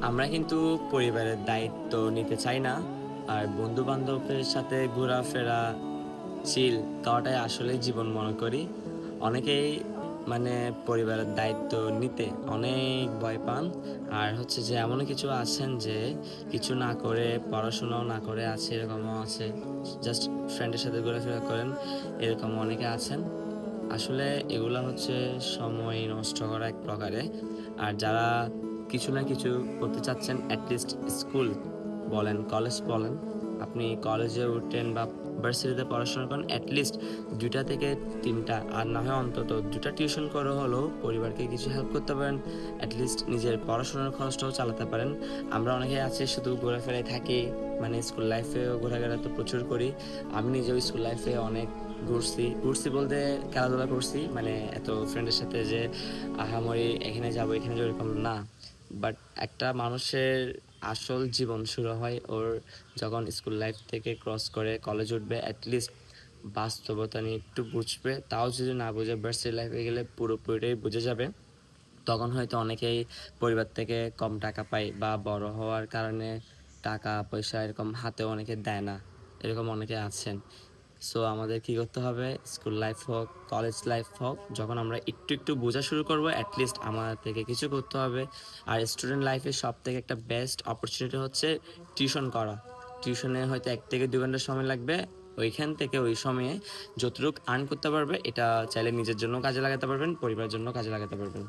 আমরা কিন্তু পরিবারের দায়িত্ব নিতে চাই না। আর বন্ধু-বান্ধবের সাথে ঘোরাফেরা, চিল করাটাই আসলেই জীবন মনে করি। অনেকেই মানে পরিবারের দায়িত্ব নিতে অনেক ভয় পান। আর হচ্ছে যে এমনও কিছু আছেন যে কিছু না করে পড়াশোনাও না করে আছে, এরকমও আছে। জাস্ট ফ্রেন্ডের সাথে ঘোরাফেরা করেন, এরকম অনেকে আছেন। আসলে এগুলা হচ্ছে সময় নষ্ট করা এক প্রকারে। আর যারা কিছু না কিছু করতে চাচ্ছেন, অ্যাটলিস্ট স্কুল বলেন, কলেজ বলেন, আপনি কলেজে উঠেন বা ভার্সিটিতে পড়াশোনা করেন, অ্যাটলিস্ট ২টা থেকে ৩টা আর না হয় অন্তত ২টা টিউশন করে হলেও পরিবারকে কিছু হেল্প করতে পারেন। অ্যাটলিস্ট নিজের পড়াশোনার খরচটাও চালাতে পারেন। আমরা অনেকে আছি শুধু ঘোরাফেরায় থাকি, মানে স্কুল লাইফেও ঘোরাফেরা তো প্রচুর করি। আমি নিজেও স্কুল লাইফে অনেক ঘুরছি বলতে খেলাধুলা করছি, মানে এত ফ্রেন্ডের সাথে যে আহামরি এখানে যাবো এখানে যাবো এরকম না। বাট একটা মানুষের আসল জীবন শুরু হয় ওর যখন স্কুল লাইফ থেকে ক্রস করে কলেজ উঠবে, অ্যাটলিস্ট বাস্তবতা নিয়ে একটু বুঝবে। তাও যদি না বুঝে ভার্সিটি লাইফে গেলে পুরোপুরিটাই বুঝে যাবে। তখন হয়তো অনেকেই পরিবার থেকে কম টাকা পায় বা বড় হওয়ার কারণে টাকা পয়সা এরকম হাতে অনেকে দেয় না, এরকম অনেকে আছেন। সো আমাদের কি করতে হবে, স্কুল লাইফ হোক কলেজ লাইফ হোক, যখন আমরা একটু একটু বোঝা শুরু করবো, অ্যাটলিস্ট আমাদের থেকে কিছু করতে হবে। আর স্টুডেন্ট লাইফে সব থেকে একটা বেস্ট অপরচুনিটি হচ্ছে টিউশন করা। টিউশনে হয়তো 1 থেকে 2 ঘন্টা সময় লাগবে, ওইখান থেকে ওই সময়ে যতটুকু আর্ন করতে পারবে এটা চাইলে নিজের জন্য কাজে লাগাতে পারবেন, পরিবারের জন্য কাজে লাগাতে পারবেন।